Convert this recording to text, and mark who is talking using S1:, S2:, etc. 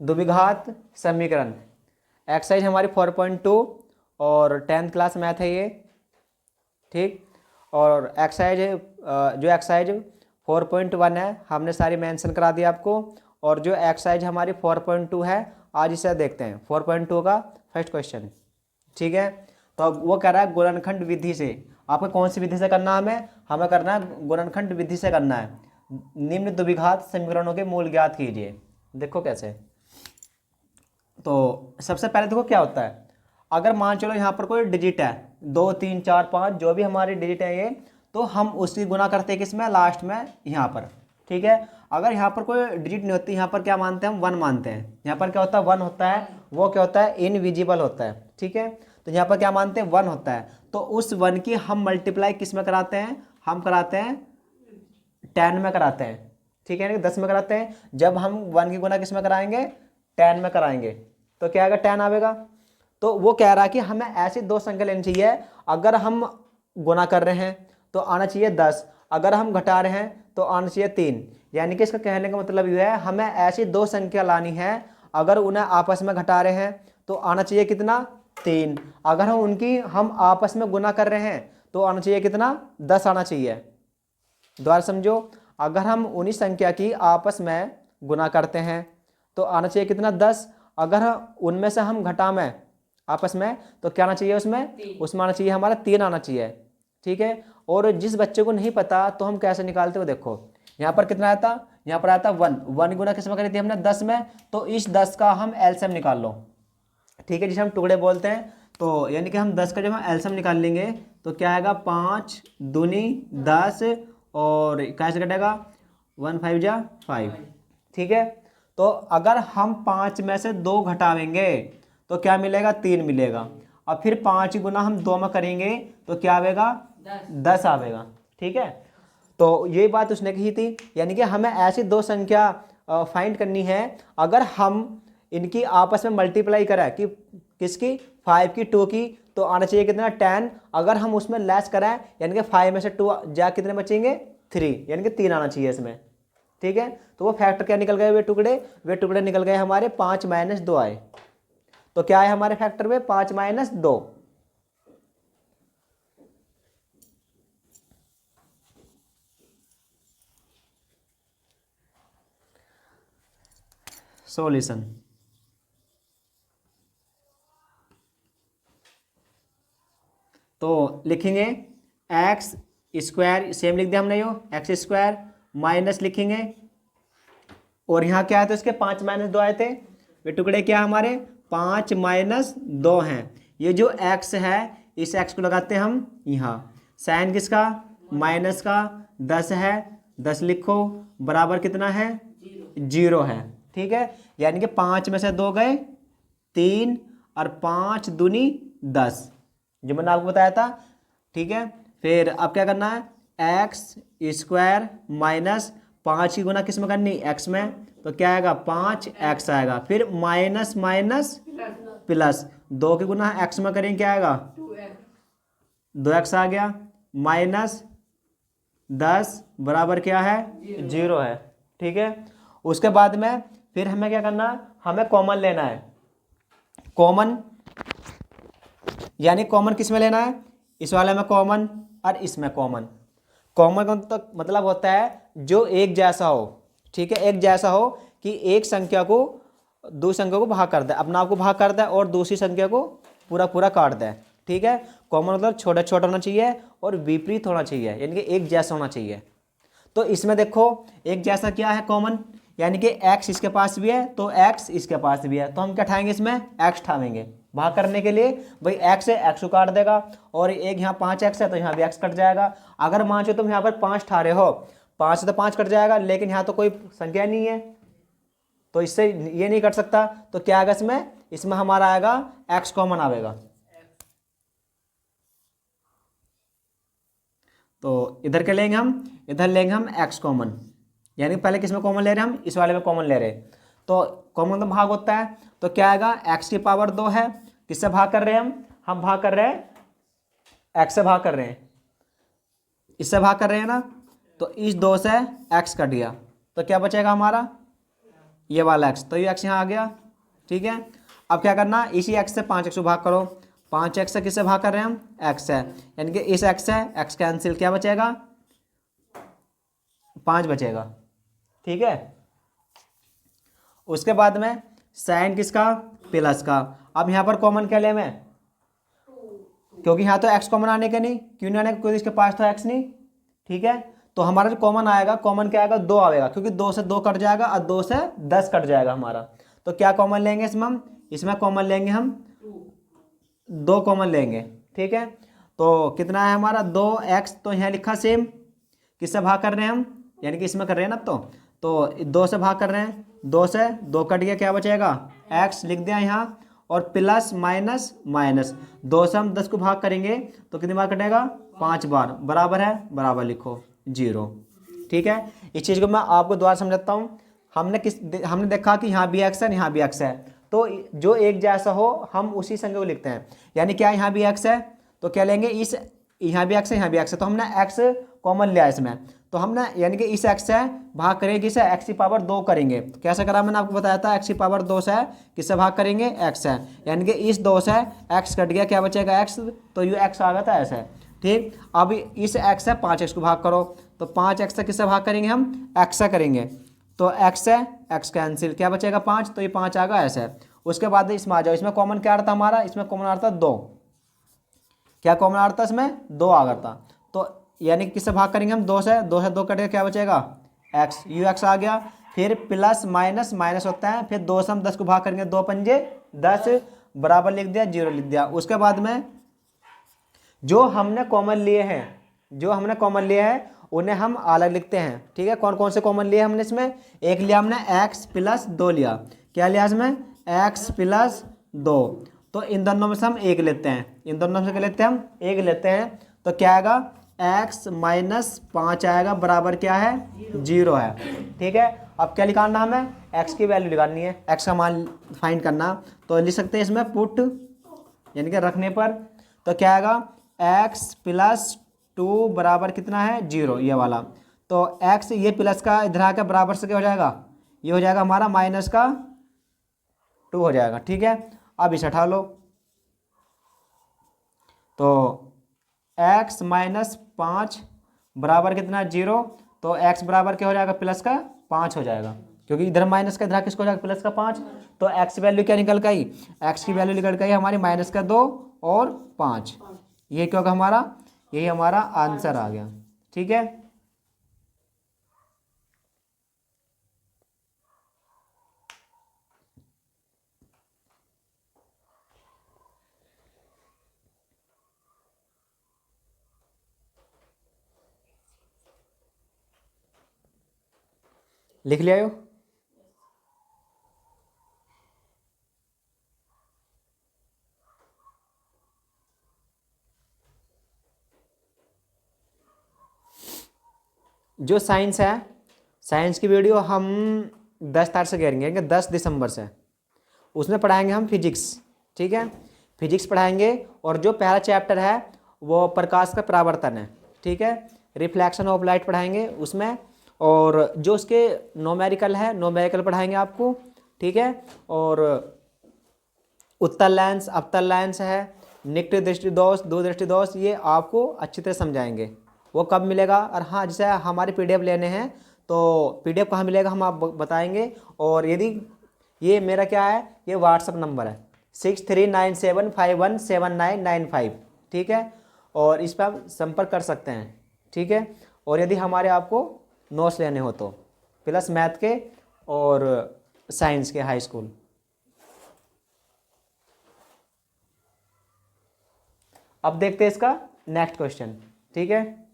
S1: द्विघात समीकरण। एक्सरसाइज हमारी 4.2 और 10th क्लास मैथ है ये, ठीक। और एक्सरसाइज जो एक्सरसाइज 4.1 है हमने सारी मेंशन करा दी आपको, और जो एक्सरसाइज हमारी 4.2 है आज इसे देखते हैं। 4.2 का फर्स्ट क्वेश्चन, ठीक है। तो अब वो कह रहा है गुणनखंड विधि से। आपको कौन सी विधि से करना है? हमें करना है गुणनखंड विधि से करना है। निम्न द्विघात समीकरणों के मूल ज्ञात कीजिए। देखो कैसे। तो सबसे पहले देखो क्या होता है, अगर मान चलो यहाँ पर कोई डिजिट है 2 3 4 5 जो भी हमारी डिजिट है ये, तो हम उसकी गुना करते हैं किसमें? लास्ट में यहाँ पर, ठीक है। अगर यहाँ पर कोई डिजिट नहीं होती, यहाँ पर क्या मानते हैं हम? 1 मानते हैं। यहाँ पर क्या होता है? 1 होता है। वो क्या होता है? इनविजिबल होता है, ठीक है। तो यहाँ पर क्या मानते हैं? 1 होता है। तो उस 1 की हम मल्टीप्लाई किस में कराते हैं? हम कराते हैं 10 में कराते हैं, ठीक है, 10 में कराते हैं। जब हम 1 की गुना किस में कराएंगे? 10 में कराएंगे, तो क्या आएगा? 10 आएगा। तो वो कह रहा है कि हमें ऐसी दो संख्या लेनी चाहिए, अगर हम गुना कर रहे हैं तो आना चाहिए 10, अगर हम घटा रहे हैं तो आना चाहिए 3। यानी कि इसका कहने का मतलब यह है हमें ऐसी दो संख्या लानी है, अगर उन्हें आपस में घटा रहे हैं तो आना चाहिए कितना? 3। अगर हम आपस में गुना कर रहे हैं तो आना चाहिए कितना? 10 आना चाहिए। दोबारा समझो, अगर हम उन्हीं संख्या की आपस में गुना करते हैं तो आना चाहिए कितना? 10। अगर उनमें से हम घटा में आपस में तो क्या आना चाहिए? उसमें आना चाहिए हमारा 3 आना चाहिए, ठीक है। और जिस बच्चे को नहीं पता तो हम कैसे निकालते हो, देखो यहाँ पर कितना आया था? यहाँ पर आया था 1 गुना किस में करी थी हमने? 10 में। तो इस 10 का हम एलसीएम निकाल लो, ठीक है, जिसे हम टुकड़े बोलते हैं। तो यानी कि हम 10 का जब हम एलसीएम निकाल लेंगे तो क्या आएगा? 5 दूनी 10 और कैसे कटेगा? 1 5 जा 5, ठीक है। तो अगर हम 5 में से 2 घटावेंगे तो क्या मिलेगा? 3 मिलेगा। और फिर 5 गुना हम 2 में करेंगे तो क्या आएगा? 10 आवेगा, ठीक है। तो ये बात उसने कही थी, यानी कि हमें ऐसी दो संख्या फाइंड करनी है, अगर हम इनकी आपस में मल्टीप्लाई करें कि किसकी? 5 की 2 की, तो आना चाहिए कितना? 10। अगर हम उसमें लेस करें यानी कि 5 में से 2 जा कितने बचेंगे? 3, यानी कि 3 आना चाहिए इसमें, ठीक है। तो वो फैक्टर क्या निकल गए? वे टुकड़े निकल गए हमारे 5 - 2 आए। तो क्या है हमारे फैक्टर में? 5 - 2। सॉल्यूशन। तो लिखेंगे एक्स स्क्वायर, सेम लिख दिया हमने, यो एक्स स्क्वायर माइनस लिखेंगे, और यहाँ क्या आए थे उसके? 5 - 2 आए थे। वे टुकड़े क्या हमारे? 5 - 2 हैं। ये जो x है इस x को लगाते हैं हम यहाँ, साइन किसका? माइनस का। 10 है, 10 लिखो, बराबर कितना है? 0 है, ठीक है। यानी कि 5 में से 2 गए 3 और 5 दूनी 10, जो मैंने आपको बताया था, ठीक है। फिर अब क्या करना है? एक्स स्क्वायर माइनस 5 की गुना किस में करनी? एक्स में। तो क्या आएगा? 5x आएगा। फिर माइनस माइनस प्लस 2 की गुना एक्स में करेंगे, क्या आएगा? 2x आ गया। माइनस 10 बराबर क्या है? 0 है, ठीक है। उसके बाद में फिर हमें क्या करना है? हमें कॉमन लेना है। कॉमन यानी कॉमन किस में लेना है? इस वाले में कॉमन और इसमें कॉमन। कॉमन का तो मतलब होता है जो एक जैसा हो, ठीक है, एक जैसा हो कि एक संख्या को दूसरी संख्या को भाग कर दे, अपना आप को भाग कर दे और दूसरी संख्या को पूरा पूरा काट दे, ठीक है। कॉमन मतलब छोटा छोटा होना चाहिए और विपरीत होना चाहिए, यानी कि एक जैसा होना चाहिए। तो इसमें देखो एक जैसा क्या है? कॉमन, यानी कि x इसके पास भी है तो x इसके पास भी है, तो हम क्या ठाएंगे? इसमें x ठावेंगे भाग करने के लिए। भाई x है, x को काट देगा, और एक यहाँ 5x है तो यहाँ भी x कट जाएगा। अगर मान लो तुम यहाँ पर 5 ठा रहे हो, 5 से तो 5 कट जाएगा, लेकिन यहाँ तो कोई संख्या नहीं है तो इससे ये नहीं कट सकता। तो क्या आएगा इसमें? इसमें हमारा आएगा x कॉमन आएगा। तो इधर क्या लेंगे हम? इधर लेंगे हम x कॉमन, यानी पहले किस में कॉमन ले रहे हैं हम? इस वाले में कॉमन ले रहे हैं। तो कॉमन तो भाग होता है, तो क्या आएगा? x की पावर 2 है। किससे भाग कर रहे हैं हम भाग कर रहे हैं x से भाग कर रहे हैं, इससे भाग कर रहे हैं ना। तो इस 2 से x कट गया तो क्या बचेगा हमारा? ये वाला x, तो ये x यहाँ आ गया, ठीक है। अब क्या करना, इसी x से 5x को भाग करो। 5x से किससे भाग कर रहे हैं हम, x है, यानी कि इस x है, x कैंसिल, क्या बचेगा, 5 बचेगा, ठीक है। उसके बाद में साइन किसका, प्लस का। अब यहाँ पर कॉमन क्या ले मैं, क्योंकि यहाँ तो x कॉमन आने का नहीं, क्यों नहीं आने का, क्योंकि इसके पास तो x नहीं, ठीक है। तो हमारा जो कॉमन आएगा, कॉमन क्या आएगा, 2 आएगा, क्योंकि 2 से 2 कट जाएगा और 2 से 10 कट जाएगा हमारा। तो क्या कॉमन लेंगे इसमें हम, इसमें कॉमन लेंगे हम 2 कॉमन लेंगे, ठीक है। तो कितना है हमारा 2x, तो यहाँ लिखा सेम, किससे भाग कर रहे हैं हम, यानी कि इसमें कर रहे हैं ना, तो 2 से भाग कर रहे हैं, 2 से 2 कट गया, क्या बचेगा, x लिख दिया यहाँ, और प्लस माइनस माइनस, 2 से हम 10 को भाग करेंगे तो कितनी बार कटेगा, 5 बार, बराबर है, बराबर लिखो 0, ठीक है। इस चीज़ को मैं आपको दोबारा समझाता हूँ। हमने देखा कि यहाँ भी x है, यहाँ भी x है, तो जो एक जैसा हो हम उसी संख्या को लिखते हैं। यानी क्या, यहाँ भी x है तो क्या लेंगे, इस यहाँ भी x है, यहाँ भी x है, तो हमने x कॉमन लिया इसमें, तो हमने यानी कि इस x से भाग करेंगे, किसे, x की पावर 2 करेंगे। तो कैसे करा, मैंने आपको बताया था, x की पावर 2 से किससे भाग करेंगे, x है, यानी कि इस 2 से x कट गया, क्या बचेगा, x, तो ये x आ गया था ऐसे, ठीक। अब इस x से 5x को भाग करो, तो 5x से किससे भाग करेंगे हम, x से करेंगे, तो x से x कैंसिल, क्या बचेगा 5, तो ये 5 आ गया ऐसे। उसके बाद इसमें आ जाओ, इसमें कॉमन क्या आ रहा था हमारा, इसमें कॉमन आ रहा था 2, क्या कॉमन आ रहा था इसमें, 2 आ गया था, तो यानी कि किससे भाग करेंगे हम, 2 से 2 कटेगा, क्या बचेगा, x, यू x आ गया। फिर प्लस माइनस माइनस होता है, फिर 2 से हम 10 को भाग करेंगे, 2 पंजे 10, बराबर लिख दिया, 0 लिख दिया। उसके बाद में जो हमने कॉमन लिए हैं उन्हें हम अलग लिखते हैं, ठीक है। कौन कौन से कॉमन लिए हमने इसमें, एक लिया हमने x प्लस 2 लिया, क्या लिया इसमें, x प्लस 2, तो इन दोनों में से हम एक लेते हैं, इन दोनों में से क्या लेते हैं हम, एक लेते हैं, तो क्या आएगा, x माइनस 5 आएगा, बराबर क्या है, 0 है, ठीक है। अब क्या निकालना हमें, x की वैल्यू निकालनी है, x का मान फाइंड करना, तो लिख सकते हैं इसमें पुट, यानी कि रखने पर, तो क्या आएगा, x प्लस 2 बराबर कितना है, 0, ये वाला, तो x ये प्लस का इधर आकर बराबर से क्या हो जाएगा, ये हो जाएगा हमारा माइनस का 2 हो जाएगा, ठीक है। अब इसे हटा लो, तो x माइनस 5 बराबर कितना, 0, तो x बराबर क्या हो जाएगा, प्लस का 5 हो जाएगा, क्योंकि इधर माइनस का इधर किसको हो जाएगा, प्लस का 5, तो x वैल्यू क्या निकल गई, x की वैल्यू निकल गई हमारी माइनस का 2 और 5, ये क्योंकि हमारा यही हमारा आंसर आ गया, ठीक है। लिख लिया हो, जो साइंस है, साइंस की वीडियो हम 10 तारीख से करेंगे, 10 दिसंबर से, उसमें पढ़ाएंगे हम फिजिक्स, ठीक है। फिजिक्स पढ़ाएंगे, और जो पहला चैप्टर है वो प्रकाश का परावर्तन है, ठीक है। रिफ्लेक्शन ऑफ लाइट पढ़ाएंगे उसमें, और जो उसके नोमेरिकल है, नोमेरिकल पढ़ाएंगे आपको, ठीक है। और उत्तल लेंस, अवतल लेंस है, निकट दृष्टि दोष, दो दृष्टि दोष, ये आपको अच्छी तरह समझाएंगे। वो कब मिलेगा, और हाँ, जैसे हमारे PDF लेने हैं तो PDF कहाँ मिलेगा हम आप बताएंगे। और यदि ये मेरा क्या है, ये व्हाट्सअप नंबर है 6397517995, ठीक है, और इस पर आप संपर्क कर सकते हैं, ठीक है। और यदि हमारे आपको नोट्स लेने हो तो प्लस मैथ के और साइंस के हाई स्कूल। अब देखते हैं इसका नेक्स्ट क्वेश्चन, ठीक है।